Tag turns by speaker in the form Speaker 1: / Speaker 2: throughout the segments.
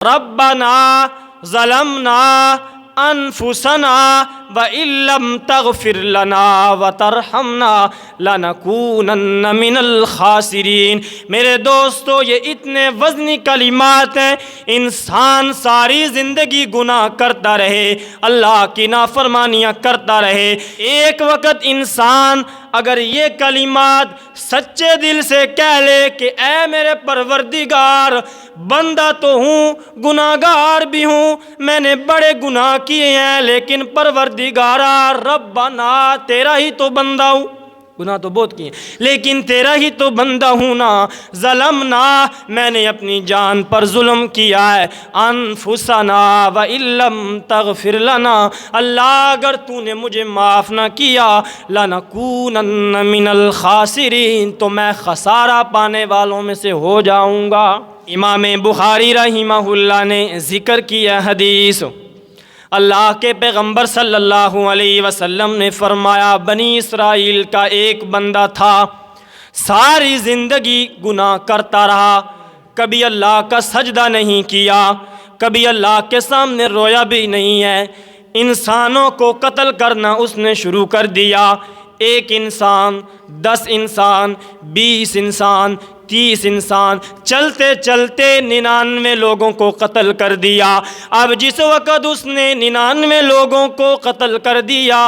Speaker 1: ربنا ظلمنا انفسنا وَإِن لَّمْ تَغْفِرْ لَنَا وَتَرْحَمْنَا لَنَكُونَنَّ مِنَ الْخَاسِرِينَ۔ میرے دوستو، یہ اتنے وزنی کلمات ہیں۔ انسان ساری زندگی گناہ کرتا رہے، اللہ کی نافرمانیاں کرتا رہے، ایک وقت انسان اگر یہ کلمات سچے دل سے کہہ لے کہ اے میرے پروردگار، بندہ تو ہوں، گناہگار بھی ہوں، میں نے بڑے گناہ کیے ہیں، لیکن پروردگارا ربنا تیرا ہی تو بندہ ہوں، گناہ تو بہت کیے لیکن تیرا ہی تو بندہ ہوں نا، ظلمنا میں نے اپنی جان پر ظلم کیا ہے، انفسنا وَإِن لَّمْ تَغْفِرْ لَنَا، اللہ اگر تو نے مجھے معاف نہ کیا، لَنَكُونَنَّ مِنَ الْخَاسِرِينَ تو میں خسارہ پانے والوں میں سے ہو جاؤں گا۔ امام بخاری رحمہ اللہ نے ذکر کیا حدیث، اللہ کے پیغمبر صلی اللہ علیہ وسلم نے فرمایا، بنی اسرائیل کا ایک بندہ تھا، ساری زندگی گناہ کرتا رہا، کبھی اللہ کا سجدہ نہیں کیا، کبھی اللہ کے سامنے رویا بھی نہیں ہے، انسانوں کو قتل کرنا اس نے شروع کر دیا، 1 انسان، 10 انسان، 20 انسان، 30 انسان، چلتے چلتے 99 لوگوں کو قتل کر دیا۔ اب جس وقت اس نے 99 لوگوں کو قتل کر دیا،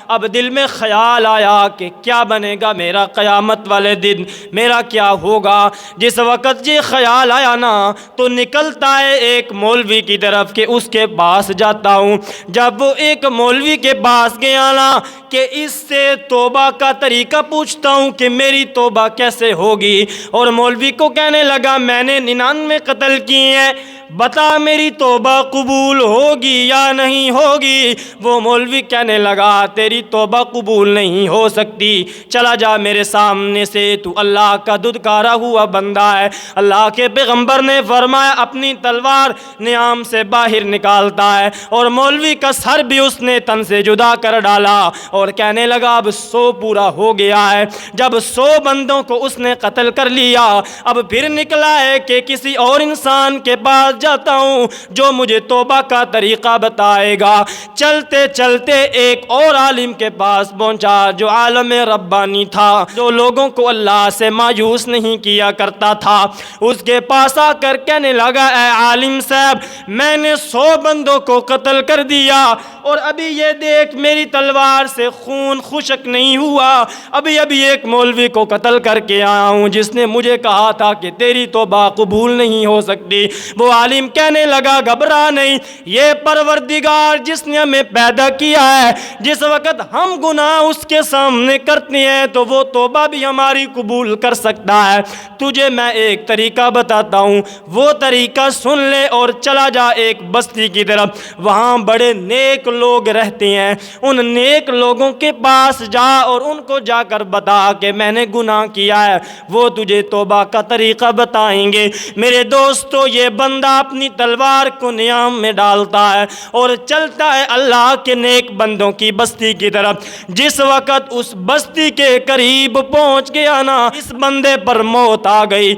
Speaker 1: اب دل میں خیال آیا کہ کیا بنے گا میرا قیامت والے دن، میرا کیا ہوگا۔ جس وقت یہ خیال آیا نا تو نکلتا ہے ایک مولوی کی طرف کہ اس کے پاس جاتا ہوں۔ جب وہ ایک مولوی کے پاس گیا نا کہ اس سے توبہ کا طریقہ پوچھتا ہوں کہ میری توبہ کیسے ہوگی، اور مولوی کو کہنے لگا میں نے 99 قتل کیے ہیں، بتا میری توبہ قبول ہوگی یا نہیں ہوگی۔ وہ مولوی کہنے لگا تیری توبہ قبول نہیں ہو سکتی، چلا جا میرے سامنے سے، تو اللہ کا دھتکارا ہوا بندہ ہے۔ اللہ کے پیغمبر نے فرمایا اپنی تلوار نیام سے باہر نکالتا ہے، اور مولوی کا سر بھی اس نے تن سے جدا کر ڈالا، اور کہنے لگا اب 100 پورا ہو گیا ہے۔ جب 100 بندوں کو اس نے قتل کر لیا، اب پھر نکلا ہے کہ کسی اور انسان کے پاس جاتا ہوں جو مجھے توبہ کا طریقہ بتائے گا۔ چلتے چلتے ایک اور عالم کے پاس پہنچا جو عالم ربانی تھا، جو لوگوں کو اللہ سے مایوس نہیں کیا کرتا تھا۔ اس کے پاس آ کر کہنے لگا اے عالم صاحب، میں نے 100 بندوں کو قتل کر دیا، اور ابھی یہ دیکھ میری تلوار سے خون خشک نہیں ہوا، ابھی ایک مولوی کو قتل کر کے آیا ہوں جس نے مجھے کہا تھا کہ تیری توبہ قبول نہیں ہو سکتی۔ وہ عالم کہنے لگا گھبرا نہیں، یہ پروردگار جس نے ہمیں پیدا کیا ہے، جس وقت ہم گناہ اس کے سامنے کرتے ہیں تو وہ توبہ بھی ہماری قبول کر سکتا ہے۔ تجھے میں ایک طریقہ بتاتا ہوں، وہ طریقہ سن لے اور چلا جا ایک بستی کی طرف، وہاں بڑے نیک لوگ رہتے ہیں، ان نیک لوگوں کے پاس جا اور ان کو جا کر بتا کہ میں نے گناہ کیا ہے، وہ تجھے توبہ کا طریقہ بتائیں گے۔ میرے دوستو، یہ بندہ اپنی تلوار کو نیام میں ڈالتا ہے اور چلتا ہے اللہ کے نیک بندوں کی بستی کی طرف۔ جس وقت اس بستی کے قریب پہنچ گیا نا، اس بندے پر موت آ گئی۔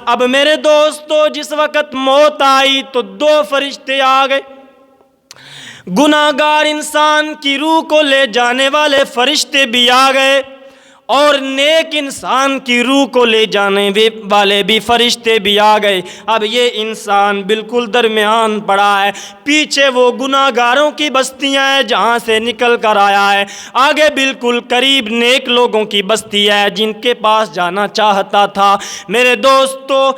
Speaker 1: اب میرے دوستو، جس وقت موت آئی تو 2 فرشتے آ گئے، گناہگار انسان کی روح کو لے جانے والے فرشتے بھی آ گئے، اور نیک انسان کی روح کو لے جانے والے بھی فرشتے بھی آ گئے۔ اب یہ انسان بالکل درمیان پڑا ہے، پیچھے وہ گناہگاروں کی بستیاں ہیں جہاں سے نکل کر آیا ہے، آگے بالکل قریب نیک لوگوں کی بستی ہے جن کے پاس جانا چاہتا تھا۔ میرے دوستو،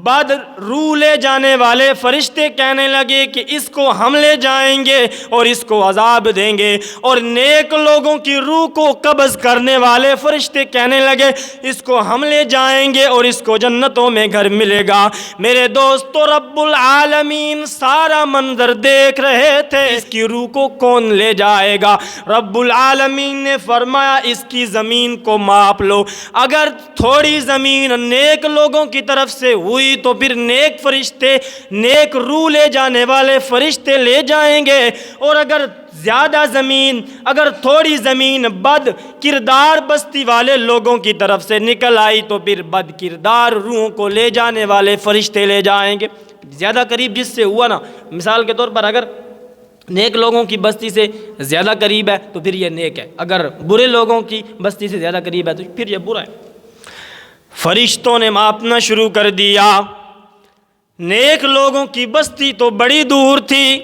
Speaker 1: بعد روح لے جانے والے فرشتے کہنے لگے کہ اس کو ہم لے جائیں گے اور اس کو عذاب دیں گے، اور نیک لوگوں کی روح کو قبض کرنے والے فرشتے کہنے لگے اس کو ہم لے جائیں گے اور اس کو جنتوں میں گھر ملے گا۔ میرے دوستو، رب العالمین سارا منظر دیکھ رہے تھے، اس کی روح کو کون لے جائے گا؟ رب العالمین نے فرمایا اس کی زمین کو ماپ لو، اگر تھوڑی زمین نیک لوگوں کی طرف سے ہوئی تو پھر نیک فرشتے، نیک روح لے جانے والے فرشتے لے جائیں گے، اور اگر زیادہ زمین، اگر تھوڑی زمین بد کردار بستی والے لوگوں کی طرف سے نکل آئی تو پھر بد کردار روحوں کو لے جانے والے فرشتے لے جائیں گے۔ زیادہ قریب جس سے ہوا نا، مثال کے طور پر اگر نیک لوگوں کی بستی سے زیادہ قریب ہے تو پھر یہ نیک ہے، اگر برے لوگوں کی بستی سے زیادہ قریب ہے تو پھر یہ برا ہے۔ فرشتوں نے ماپنا شروع کر دیا، نیک لوگوں کی بستی تو بڑی دور تھی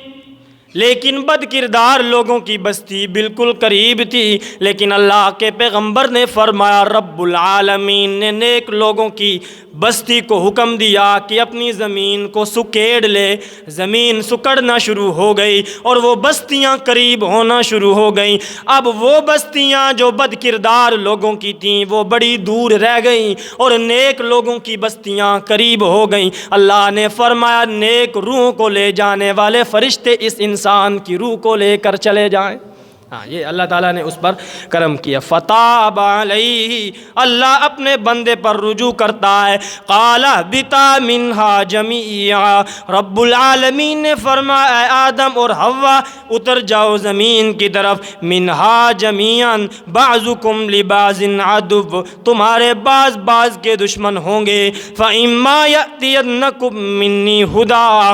Speaker 1: لیکن بد کردار لوگوں کی بستی بالکل قریب تھی، لیکن اللہ کے پیغمبر نے فرمایا، رب العالمین نے نیک لوگوں کی بستی کو حکم دیا کہ اپنی زمین کو سکیڑ لے، زمین سکڑنا شروع ہو گئی اور وہ بستیاں قریب ہونا شروع ہو گئیں۔ اب وہ بستیاں جو بد کردار لوگوں کی تھیں وہ بڑی دور رہ گئیں اور نیک لوگوں کی بستیاں قریب ہو گئیں۔ اللہ نے فرمایا نیک روحوں کو لے جانے والے فرشتے اس انسان کی روح کو لے کر چلے جائیں۔ یہ اللہ تعالیٰ نے اس پر کرم کیا۔ فتاب علیہ، اللہ اپنے بندے پر رجوع کرتا ہے۔ قال اہبطا منہا جمیعا، رب العالمین نے فرمایا اے آدم اور حوا اتر جاؤ زمین کی طرف، منہا جمیعا بعضکم لبعض عدو، تمہارے بعض کے دشمن ہوں گے، فإما یأتینکم منی ہدی،